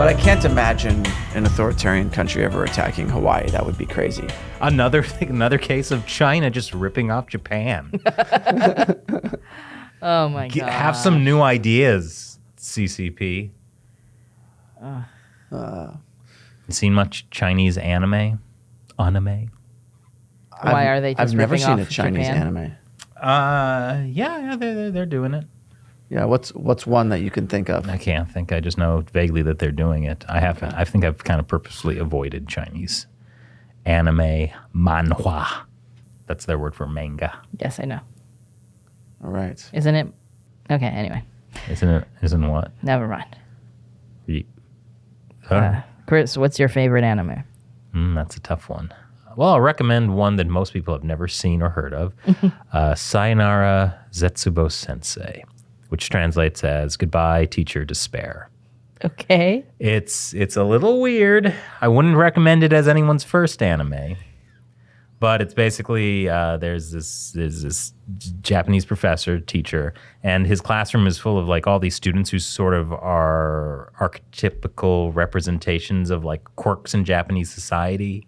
But I can't imagine an authoritarian country ever attacking Hawaii. That would be crazy. Another case of China just ripping off Japan. Oh my god. Have some new ideas, CCP. Seen much Chinese anime? Why are they just I've never ripping seen off a Chinese Japan? anime. Yeah, they're doing it. Yeah, what's one that you can think of? I can't think. I just know vaguely that they're doing it. I think I've kind of purposely avoided Chinese anime manhwa. That's their word for manga. Yes, I know. All right. Isn't it? Okay, anyway. Isn't what? Never mind. Huh? Chris, what's your favorite anime? That's a tough one. Well, I'll recommend one that most people have never seen or heard of. Sayonara Zetsubo Sensei, which translates as Goodbye, Teacher Despair. Okay. It's a little weird. I wouldn't recommend it as anyone's first anime. But it's basically, there's this Japanese professor, teacher, and his classroom is full of like all these students who sort of are archetypical representations of like quirks in Japanese society.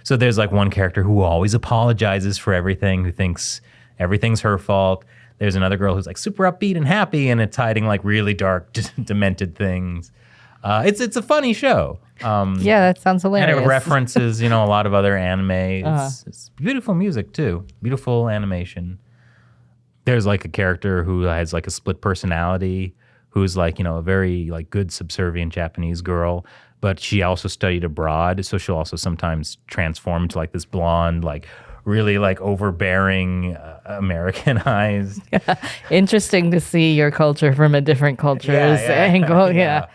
So there's like one character who always apologizes for everything, who thinks everything's her fault. There's another girl who's like super upbeat and happy, and it's hiding like really dark, demented things. It's a funny show. Yeah, that sounds hilarious. And it references, a lot of other anime. It's beautiful music too. Beautiful animation. There's like a character who has like a split personality, who's like, a very like good subservient Japanese girl, but she also studied abroad, so she'll also sometimes transform into like this blonde, like really like overbearing, Americanized. Interesting to see your culture from a different culture's angle. Yeah.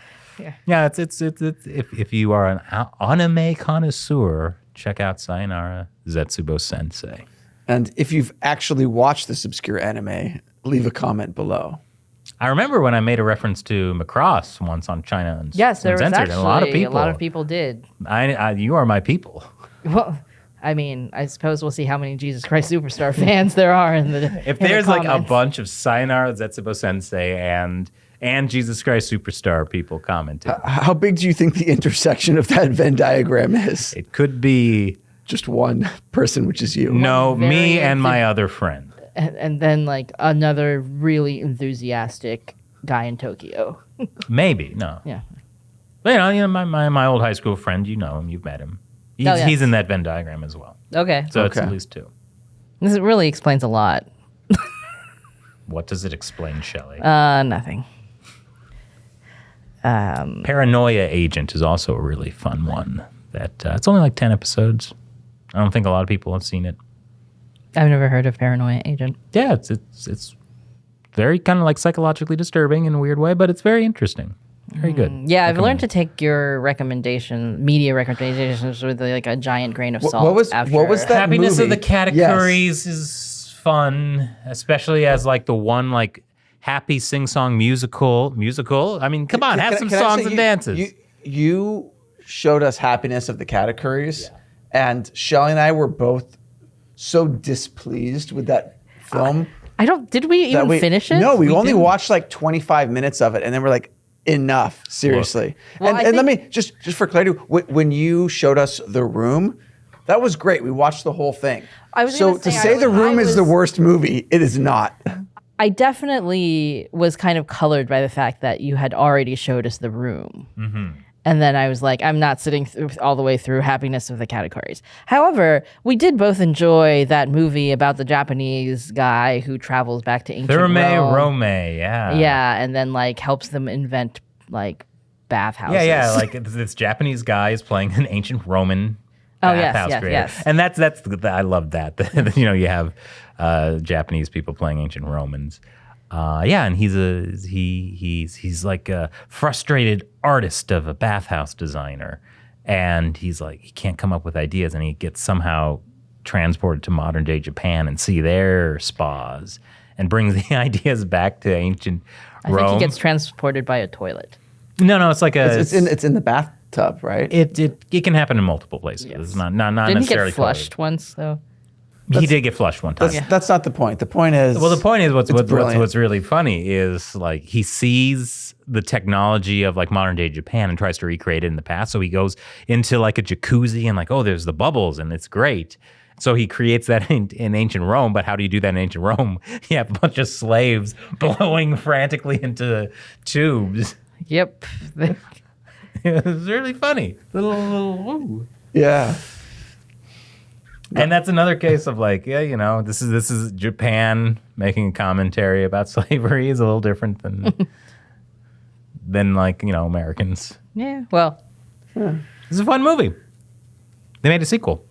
It's if you are an anime connoisseur, check out Sayonara Zetsubo Sensei. And if you've actually watched this obscure anime, leave a comment below. I remember when I made a reference to Macross once on China Uncensored. Yes, there was actually and a lot of people did. You are my people. Well, I mean, I suppose we'll see how many Jesus Christ Superstar fans there are in the If there's like a bunch of Sayonara Zetsubo Sensei and Jesus Christ Superstar people commenting. How big do you think the intersection of that Venn diagram is? It could be just one person, which is you. No, me and my other friend. And then like another really enthusiastic guy in Tokyo. Maybe, no. Yeah. But, my old high school friend, you know him, you've met him. He's in that Venn diagram as well. Okay. So it's at least two. This really explains a lot. What does it explain, Shelley? Nothing. Paranoia Agent is also a really fun one. That it's only like 10 episodes. I don't think a lot of people have seen it. I've never heard of Paranoia Agent. Yeah, it's very kind of like psychologically disturbing in a weird way, but it's very interesting. Very good. Yeah, I've learned to take your media recommendations with like a giant grain of salt. What was that Happiness movie? of the Categories is fun, especially as like the one like happy sing-song musical. I mean, come on, have some songs and dances. You showed us Happiness of the Categories, and Shelley and I were both so displeased with that film. Did we even finish it? No, we only watched like 25 minutes of it, and then we're like, enough, seriously. Well, and let me, just for clarity, when you showed us The Room, that was great. We watched the whole thing. So to say The Room is the worst movie, it is not. I definitely was kind of colored by the fact that you had already showed us The Room. Mm-hmm. And then I was like, I'm not sitting all the way through Happiness of the Categories. However, we did both enjoy that movie about the Japanese guy who travels back to ancient Rome. Yeah, and then like helps them invent like bathhouses. Yeah, like this Japanese guy is playing an ancient Roman bathhouse creator. Yes. And that's I love that. You have Japanese people playing ancient Romans. And he's like a frustrated artist of a bathhouse designer, and he's like he can't come up with ideas, and he gets somehow transported to modern day Japan and see their spas, and brings the ideas back to ancient Rome. I think he gets transported by a toilet. No, it's like it's in the bathtub, right? It can happen in multiple places. Yes. It's not Didn't necessarily. He get flushed once though? He did get flushed one time. That's not the point. The point is... Well, the point is what's really funny is like he sees the technology of like modern day Japan and tries to recreate it in the past. So he goes into like a jacuzzi and like, oh, there's the bubbles and it's great. So he creates that in ancient Rome. But how do you do that in ancient Rome? You have a bunch of slaves blowing frantically into tubes. Yep. It was really funny. Little Yeah. And that's another case of like, yeah, you know, this is Japan making a commentary about slavery is a little different than like, you know, Americans. Yeah. Well, It's a fun movie. They made a sequel.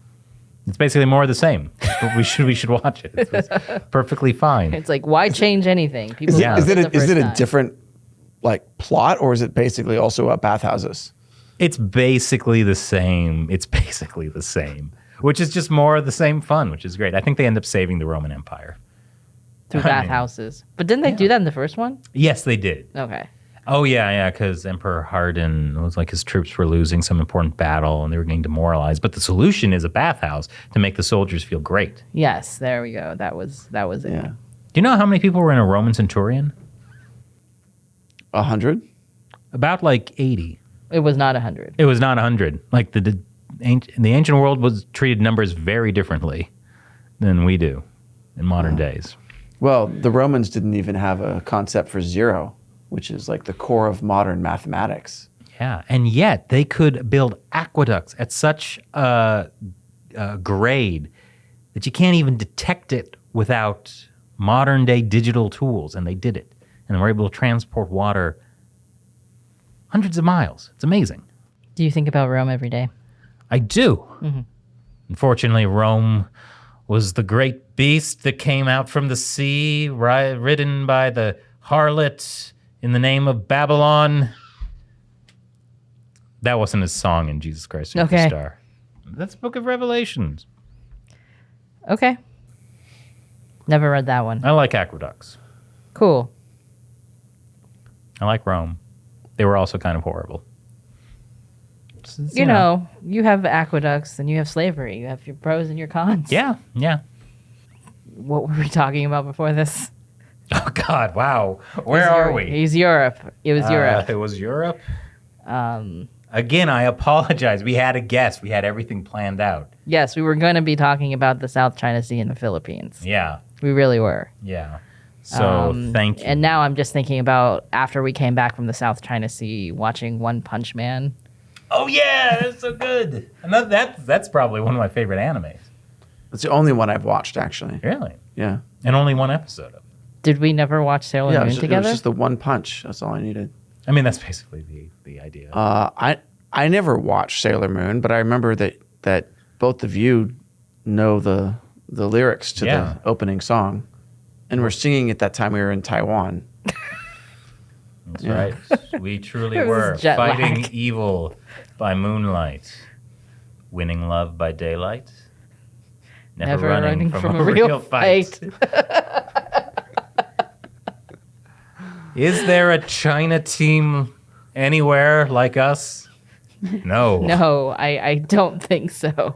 It's basically more of the same. But we should watch it. It's perfectly fine. it's like, why change anything? People Is it watch the a first different like plot, or is it basically also about bathhouses? It's basically the same. Which is just more of the same fun, which is great. I think they end up saving the Roman Empire. through bathhouses. But didn't they do that in the first one? Yes, they did. Okay. Oh, yeah, because Emperor Hardin was like his troops were losing some important battle and they were getting demoralized. But the solution is a bathhouse to make the soldiers feel great. Yes, there we go. That was it. Yeah. Do you know how many people were in a Roman centurion? 100? About like 80. It was not 100. It was not 100. Like the ancient world was treated numbers very differently than we do in modern days. Well, the Romans didn't even have a concept for zero, which is like the core of modern mathematics. Yeah, and yet they could build aqueducts at such a grade that you can't even detect it without modern day digital tools, and they did it. And they were able to transport water hundreds of miles. It's amazing. Do you think about Rome every day? I do. Mm-hmm. Unfortunately, Rome was the great beast that came out from the sea, ridden by the harlot in the name of Babylon. That wasn't his song in Jesus Christ Superstar. That's Book of Revelations. Okay. Never read that one. I like aqueducts. Cool. I like Rome. They were also kind of horrible. You know, you have aqueducts and you have slavery. You have your pros and your cons. Yeah. What were we talking about before this? Oh, God, wow. Where are we? He's Europe. It was Europe. It was Europe? Again, I apologize. We had a guess. We had everything planned out. Yes, we were going to be talking about the South China Sea and the Philippines. Yeah. We really were. Yeah. So thank you. And now I'm just thinking about after we came back from the South China Sea, watching One Punch Man. Oh, yeah. That's so good. That's probably one of my favorite animes. It's the only one I've watched, actually. Really? Yeah. And only one episode of it. Did we never watch Sailor Moon together? It was just the one punch. That's all I needed. I mean, that's basically the idea. I never watched Sailor Moon, but I remember that both of you know the lyrics to the opening song, and we're singing it that time we were in Taiwan. That's right. We truly were fighting evil by moonlight, winning love by daylight, never running from a real fight. Is there a China team anywhere like us? No. No, I don't think so.